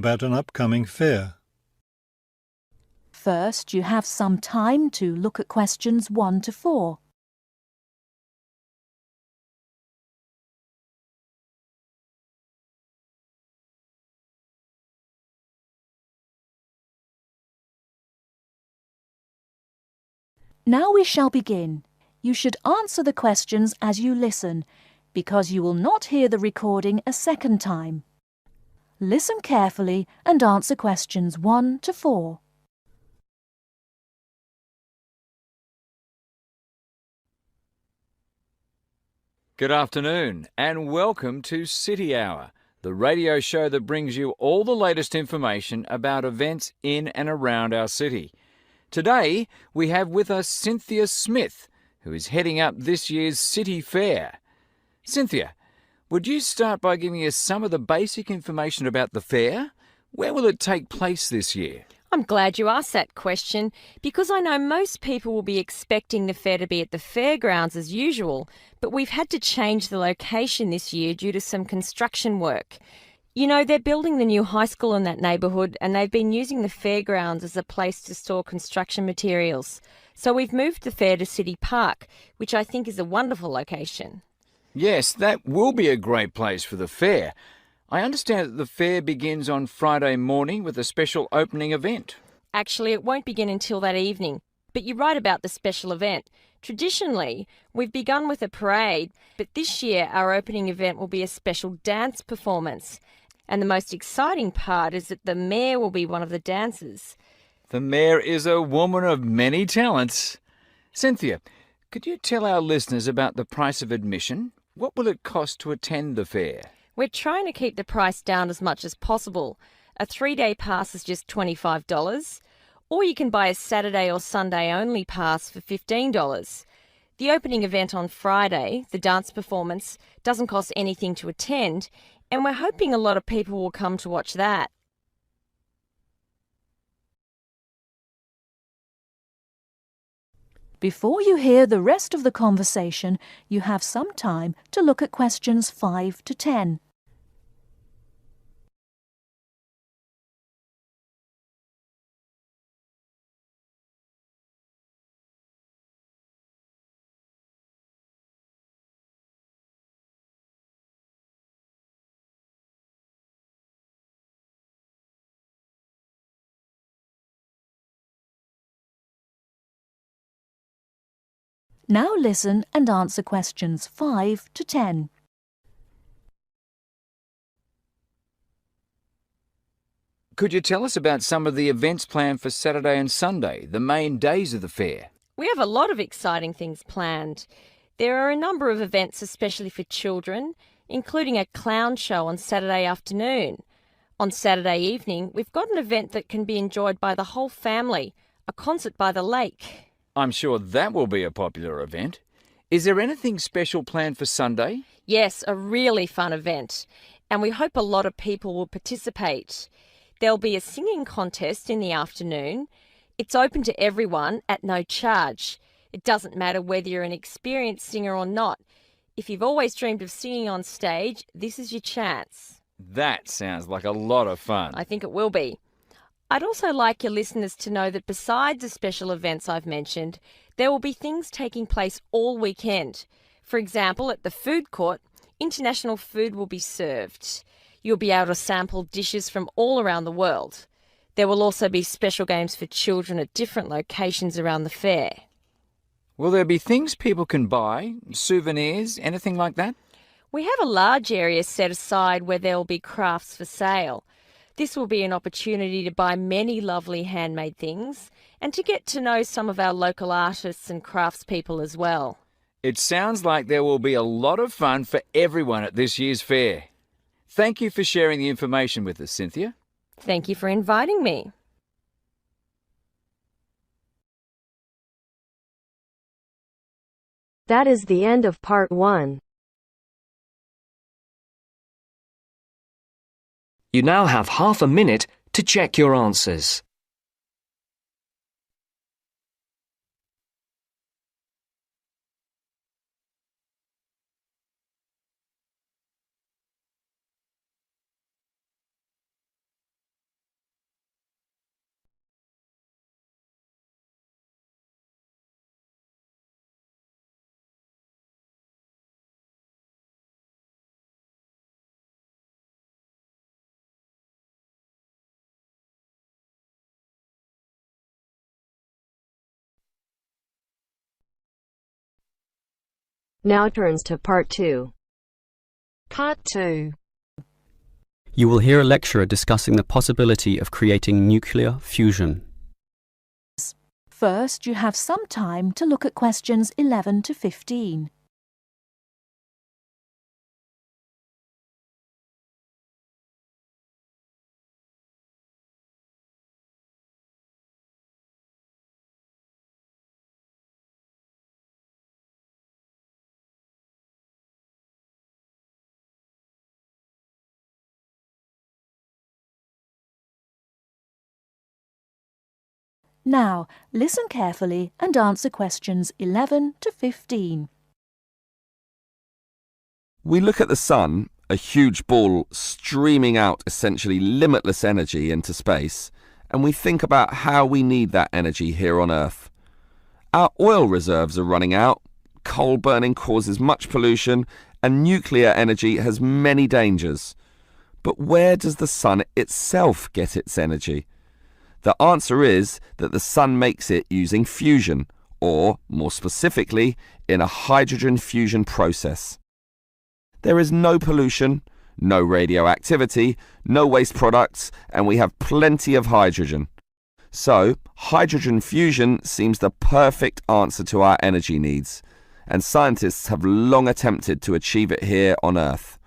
about an upcoming fair. First, you have some time to look at questions 1 to 4. Now we shall begin. You should answer the questions as you listen, because you will not hear the recording a second time. Listen carefully and answer questions 1 to 4. Good afternoon and welcome to City Hour, the radio show that brings you all the latest information about events in and around our city. Today we have with us Cynthia Smith, who is heading up this year's City Fair. Cynthia, would you start by giving us some of the basic information about the fair? Where will it take place this year? I'm glad you asked that question because I know most people will be expecting the fair to be at the fairgrounds as usual, but we've had to change the location this year due to some construction work. You know, they're building the new high school in that neighbourhood and they've been using the fairgrounds as a place to store construction materials. So we've moved the fair to City Park, which I think is a wonderful location. Yes, that will be a great place for the fair. I understand that the fair begins on Friday morning with a special opening event. Actually, it won't begin until that evening, but you're right about the special event. Traditionally, we've begun with a parade, but this year our opening event will be a special dance performance. And the most exciting part is that the mayor will be one of the dancers. The mayor is a woman of many talents. Cynthia, could you tell our listeners about the price of admission? What will it cost to attend the fair? We're trying to keep the price down as much as possible. A 3-day pass is just $25, or you can buy a Saturday or Sunday only pass for $15. The opening event on Friday, the dance performance, doesn't cost anything to attend, and we're hoping a lot of people will come to watch that. Before you hear the rest of the conversation, you have some time to look at questions 5 to 10. Now listen and answer questions 5 to 10. Could you tell us about some of the events planned for Saturday and Sunday, the main days of the fair? We have a lot of exciting things planned. There are a number of events especially for children, including a clown show on Saturday afternoon. On Saturday evening, we've got an event that can be enjoyed by the whole family, a concert by the lake. I'm sure that will be a popular event. Is there anything special planned for Sunday? Yes, a really fun event, and we hope a lot of people will participate. There'll be a singing contest in the afternoon. It's open to everyone at no charge. It doesn't matter whether you're an experienced singer or not. If you've always dreamed of singing on stage, this is your chance. That sounds like a lot of fun. I think it will be. I'd also like your listeners to know that besides the special events I've mentioned, there will be things taking place all weekend. For example, at the food court, international food will be served. You'll be able to sample dishes from all around the world. There will also be special games for children at different locations around the fair. Will there be things people can buy, souvenirs, anything like that? We have a large area set aside where there will be crafts for sale. This will be an opportunity to buy many lovely handmade things and to get to know some of our local artists and craftspeople as well. It sounds like there will be a lot of fun for everyone at this year's fair. Thank you for sharing the information with us, Cynthia. Thank you for inviting me. That is the end of part 1. You now have half a minute to check your answers. Now turns to part 2. Part 2. You will hear a lecturer discussing the possibility of creating nuclear fusion. First, you have some time to look at questions 11 to 15. Now, listen carefully and answer questions 11 to 15. We look at the sun, a huge ball streaming out essentially limitless energy into space, and we think about how we need that energy here on Earth. Our oil reserves are running out, coal burning causes much pollution, and nuclear energy has many dangers. But where does the sun itself get its energy? The answer is that the sun makes it using fusion, or, more specifically, in a hydrogen fusion process. There is no pollution, no radioactivity, no waste products, and we have plenty of hydrogen. So, hydrogen fusion seems the perfect answer to our energy needs, and scientists have long attempted to achieve it here on Earth.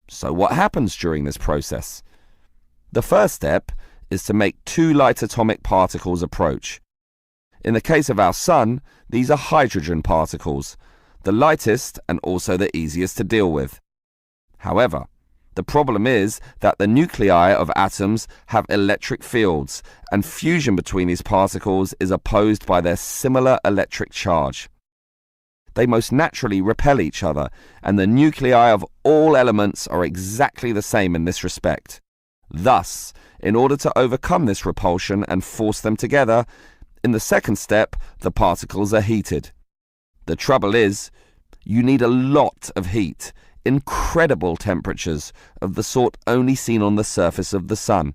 So what happens during this process? The first step is to make two light atomic particles approach. In the case of our sun, these are hydrogen particles, the lightest and also the easiest to deal with. However, the problem is that the nuclei of atoms have electric fields, and fusion between these particles is opposed by their similar electric charge. They most naturally repel each other, and the nuclei of all elements are exactly the same in this respect. Thus, in order to overcome this repulsion and force them together, in the second step, the particles are heated. The trouble is, you need a lot of heat, incredible temperatures of the sort only seen on the surface of the sun.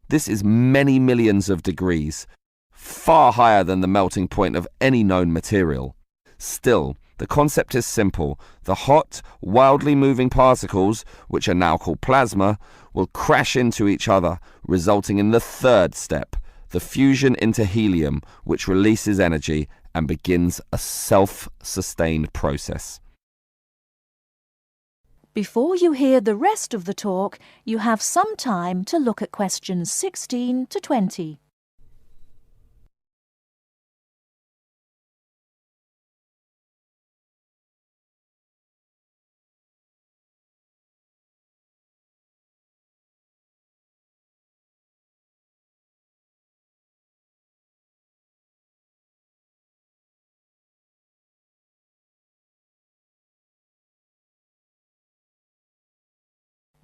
This is many millions of degrees, far higher than the melting point of any known material. Still, the concept is simple. The hot, wildly moving particles, which are now called plasma, will crash into each other, resulting in the third step, the fusion into helium, which releases energy and begins a self-sustained process. Before you hear the rest of the talk, you have some time to look at questions 16 to 20.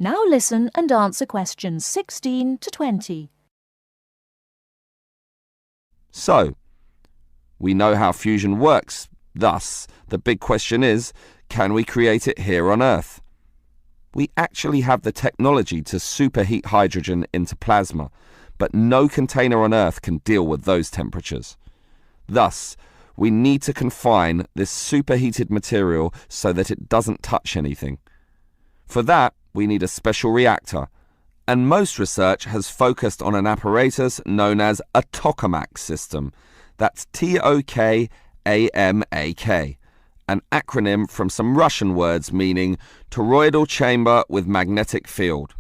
Now listen and answer questions 16 to 20. So, we know how fusion works. Thus, the big question is, can we create it here on Earth? We actually have the technology to superheat hydrogen into plasma, but no container on Earth can deal with those temperatures. Thus, we need to confine this superheated material so that it doesn't touch anything. For that, we need a special reactor, and most research has focused on an apparatus known as a tokamak system. That's Tokamak, an acronym from some Russian words meaning toroidal chamber with magnetic field.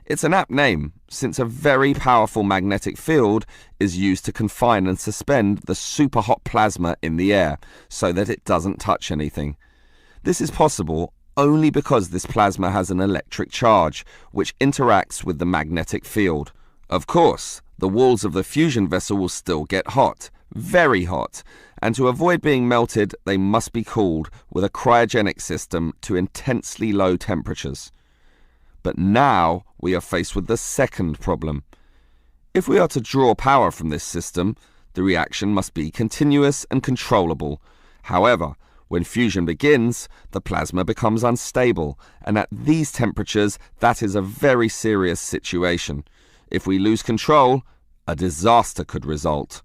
It's an apt name, since a very powerful magnetic field is used to confine and suspend the superhot plasma in the air so that it doesn't touch anything. This is possible only because this plasma has an electric charge, which interacts with the magnetic field. Of course, the walls of the fusion vessel will still get hot, very hot, and to avoid being melted, they must be cooled with a cryogenic system to intensely low temperatures. But now we are faced with the second problem. If we are to draw power from this system, the reaction must be continuous and controllable. However, when fusion begins, the plasma becomes unstable, and at these temperatures, that is a very serious situation. If we lose control, a disaster could result.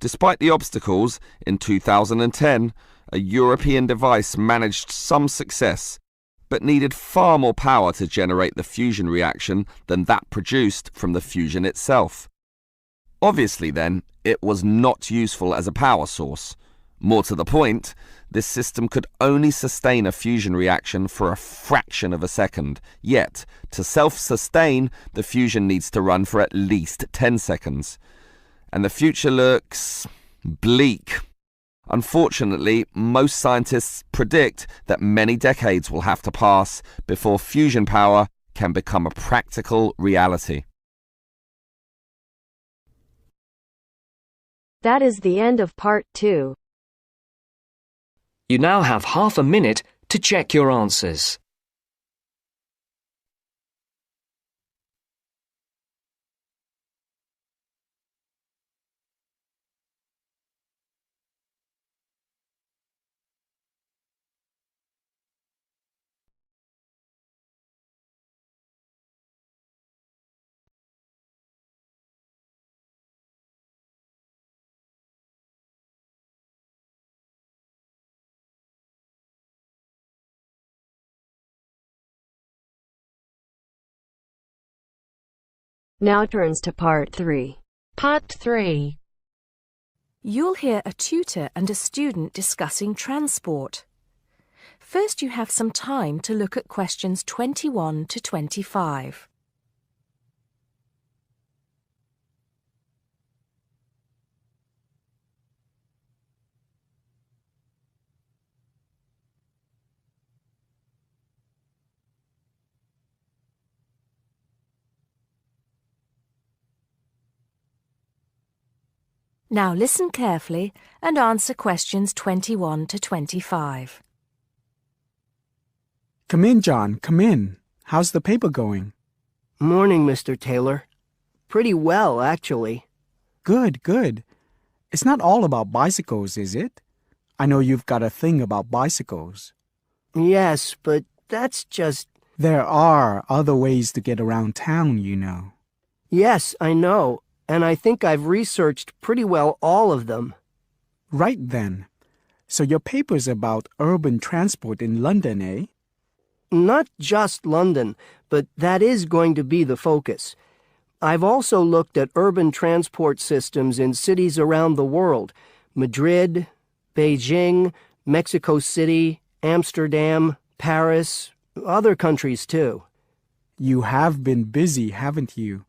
Despite the obstacles, in 2010, a European device managed some success, but needed far more power to generate the fusion reaction than that produced from the fusion itself. Obviously then, it was not useful as a power source. More to the point, this system could only sustain a fusion reaction for a fraction of a second, yet, to self-sustain, the fusion needs to run for at least 10 seconds. And the future looks bleak. Unfortunately, most scientists predict that many decades will have to pass before fusion power can become a practical reality. That is the end of part 2. You now have half a minute to check your answers. Now turns to part 3. Part 3. You'll hear a tutor and a student discussing transport. First, you have some time to look at questions 21 to 25. Now listen carefully and answer questions 21 to 25. Come in, John, come in. How's the paper going? Morning, Mr. Taylor. Pretty well, actually. Good, good. It's not all about bicycles, is it? I know you've got a thing about bicycles. Yes, but that's just... There are other ways to get around town, you know. Yes, I know, and I think I've researched pretty well all of them. Right then. So your paper's about urban transport in London, eh? Not just London, but that is going to be the focus. I've also looked at urban transport systems in cities around the world. Madrid, Beijing, Mexico City, Amsterdam, Paris, other countries too. You have been busy, haven't you?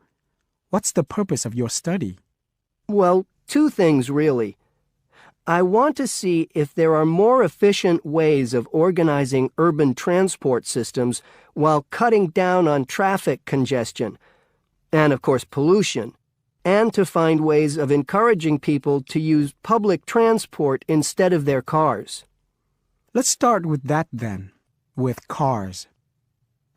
What's the purpose of your study? Well, two things really. I want to see if there are more efficient ways of organizing urban transport systems while cutting down on traffic congestion, and of course pollution, and to find ways of encouraging people to use public transport instead of their cars. Let's start with that then, with cars.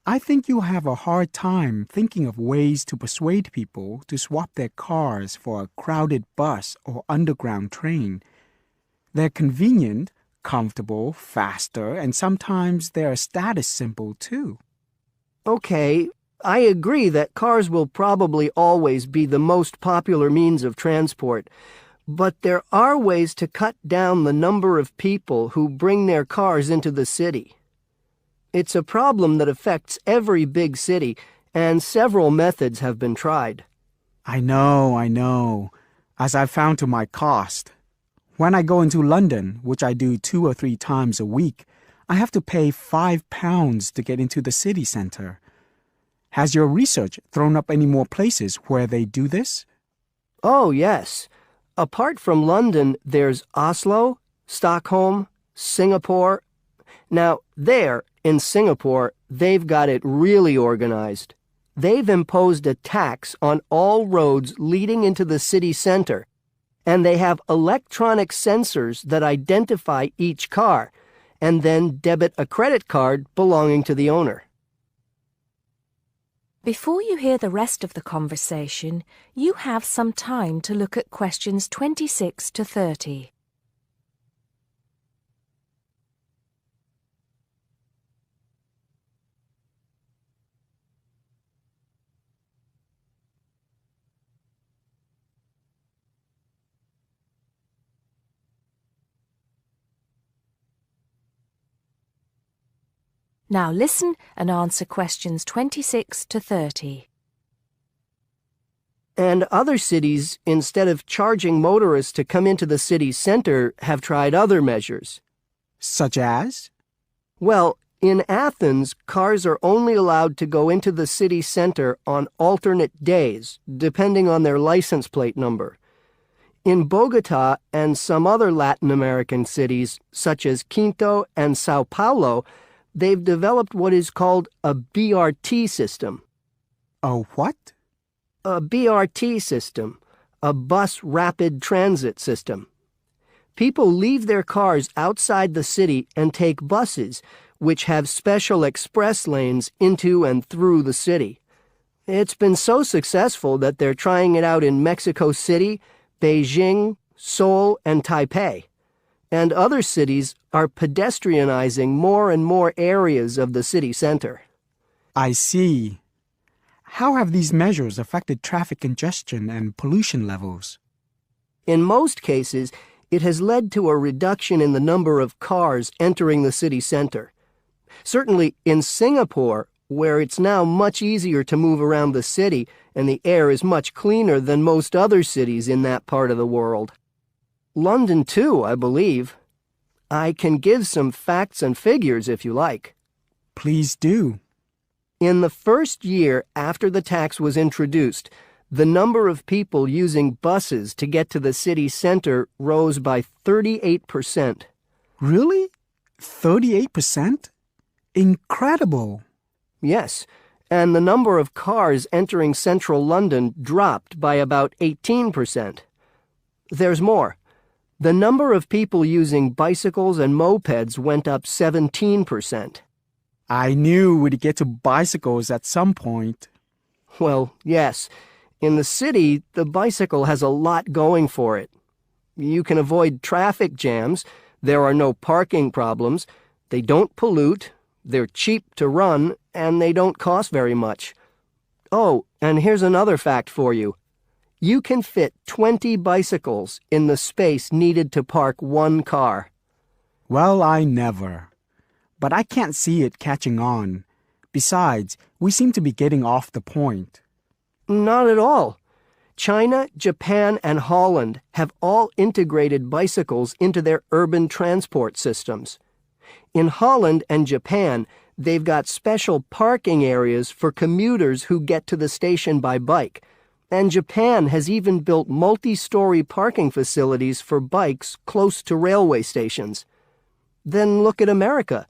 I think you'll have a hard time thinking of ways to persuade people to swap their cars for a crowded bus or underground train. They're convenient, comfortable, faster, and sometimes they're a status symbol too. Okay, I agree that cars will probably always be the most popular means of transport, but there are ways to cut down the number of people who bring their cars into the city. It's a problem that affects every big city, and several methods have been tried. I know, as I've found to my cost. When I go into London, which I do 2 or 3 times a week, I have to pay £5 to get into the city centre. Has your research thrown up any more places where they do this? Oh, yes. Apart from London, there's Oslo, Stockholm, Singapore. Now, there, in Singapore, they've got it really organized. They've imposed a tax on all roads leading into the city center, and they have electronic sensors that identify each car, and then debit a credit card belonging to the owner. Before you hear the rest of the conversation, you have some time to look at questions 26 to 30. Now listen and answer questions 26 to 30. And other cities, instead of charging motorists to come into the city center, have tried other measures. Such as? Well, in Athens, cars are only allowed to go into the city center on alternate days, depending on their license plate number. In Bogota and some other Latin American cities, such as Quito and Sao Paulo, they've developed what is called a BRT system. A what? A BRT system, a bus rapid transit system. People leave their cars outside the city and take buses, which have special express lanes into and through the city. It's been so successful that they're trying it out in Mexico City, Beijing, Seoul, and Taipei. And other cities are pedestrianizing more and more areas of the city center. I see. How have these measures affected traffic congestion and pollution levels? In most cases, it has led to a reduction in the number of cars entering the city center. Certainly in Singapore, where it's now much easier to move around the city and the air is much cleaner than most other cities in that part of the world. London too, I believe. I can give some facts and figures if you like. Please do. In the first year after the tax was introduced, the number of people using buses to get to the city center rose by 38%. Really? 38%? Incredible! Yes, and the number of cars entering central London dropped by about 18%. There's more. The number of people using bicycles and mopeds went up 17%. I knew we'd get to bicycles at some point. Well, yes. In the city, the bicycle has a lot going for it. You can avoid traffic jams, there are no parking problems, they don't pollute, they're cheap to run, and they don't cost very much. Oh, and here's another fact for you. You can fit 20 bicycles in the space needed to park one car. Well, I never. But I can't see it catching on. Besides, we seem to be getting off the point. Not at all. China, Japan, and Holland have all integrated bicycles into their urban transport systems. In Holland and Japan, they've got special parking areas for commuters who get to the station by bike. And Japan has even built multi-story parking facilities for bikes close to railway stations. Then look at America.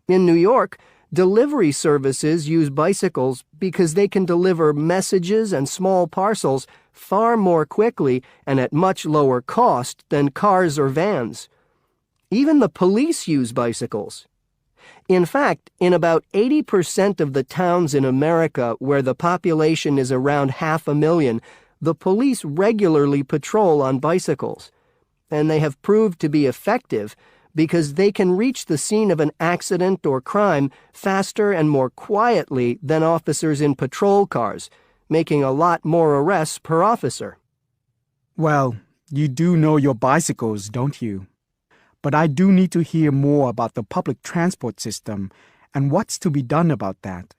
In New York, delivery services use bicycles because they can deliver messages and small parcels far more quickly and at much lower cost than cars or vans. Even the police use bicycles. In fact, in about 80% of the towns in America where the population is around 500,000, the police regularly patrol on bicycles. And they have proved to be effective because they can reach the scene of an accident or crime faster and more quietly than officers in patrol cars, making a lot more arrests per officer. Well, you do know your bicycles, don't you? But I do need to hear more about the public transport system and what's to be done about that.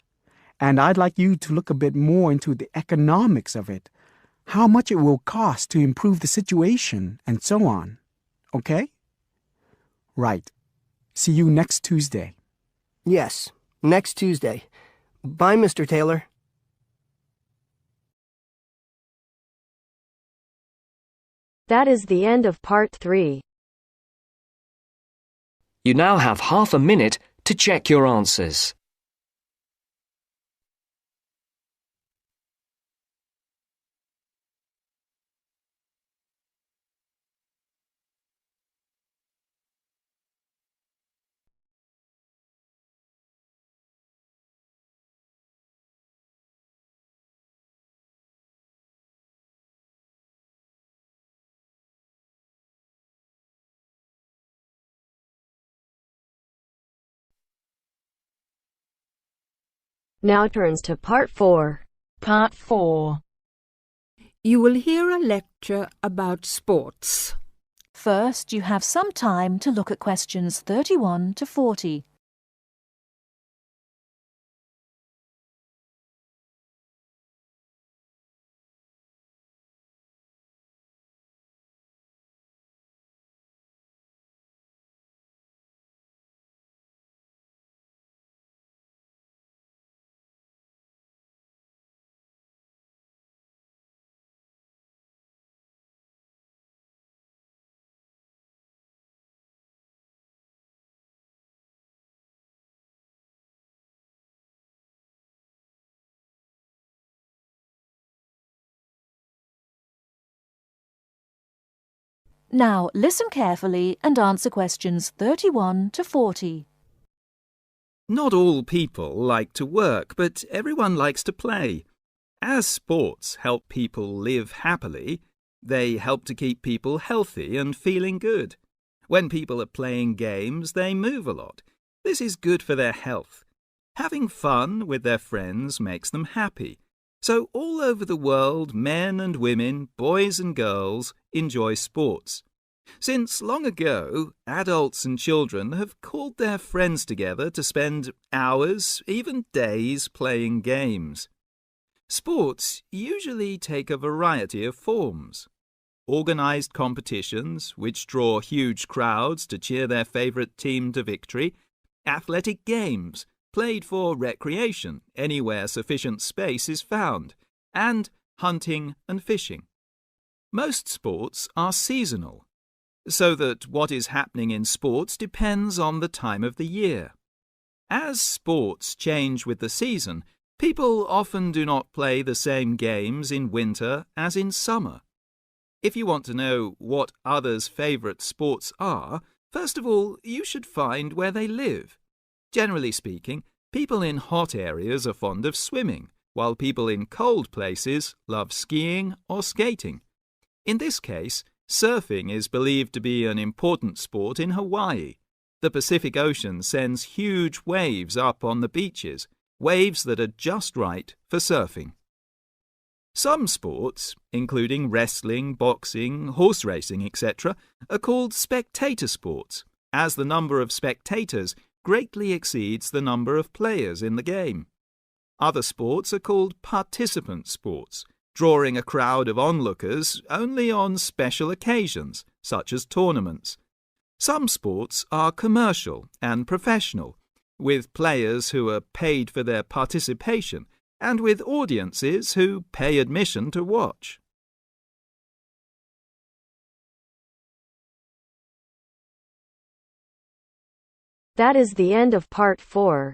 And I'd like you to look a bit more into the economics of it, how much it will cost to improve the situation, and so on. Okay? Right. See you next Tuesday. Yes, next Tuesday. Bye, Mr. Taylor. That is the end of part 3. You now have half a minute to check your answers. Now turns to part 4. Part 4. You will hear a lecture about sports. First, you have some time to look at questions 31 to 40. Now listen carefully and answer questions 31 to 40. Not all people like to work, but everyone likes to play. As sports help people live happily, they help to keep people healthy and feeling good. When people are playing games, they move a lot. This is good for their health. Having fun with their friends makes them happy. So all over the world, men and women, boys and girls enjoy sports. Since long ago, adults and children have called their friends together to spend hours, even days, playing games. Sports usually take a variety of forms. Organised competitions, which draw huge crowds to cheer their favourite team to victory, athletic games, played for recreation anywhere sufficient space is found, and hunting and fishing. Most sports are seasonal, so that what is happening in sports depends on the time of the year. As sports change with the season, people often do not play the same games in winter as in summer. If you want to know what others' favourite sports are, first of all, you should find where they live. Generally speaking, people in hot areas are fond of swimming, while people in cold places love skiing or skating. In this case, surfing is believed to be an important sport in Hawaii. The Pacific Ocean sends huge waves up on the beaches, waves that are just right for surfing. Some sports, including wrestling, boxing, horse racing, etc., are called spectator sports, as the number of spectators greatly exceeds the number of players in the game. Other sports are called participant sports, drawing a crowd of onlookers only on special occasions, such as tournaments. Some sports are commercial and professional, with players who are paid for their participation and with audiences who pay admission to watch. That is the end of part 4.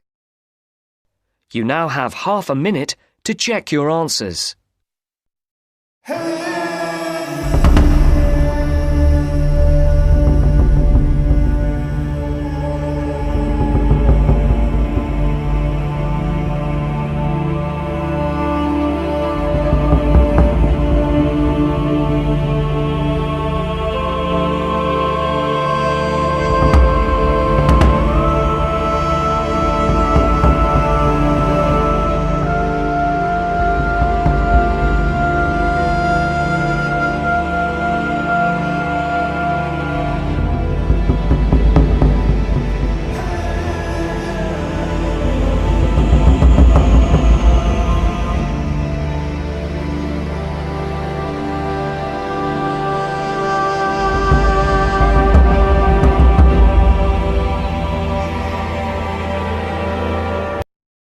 You now have half a minute to check your answers. Hey!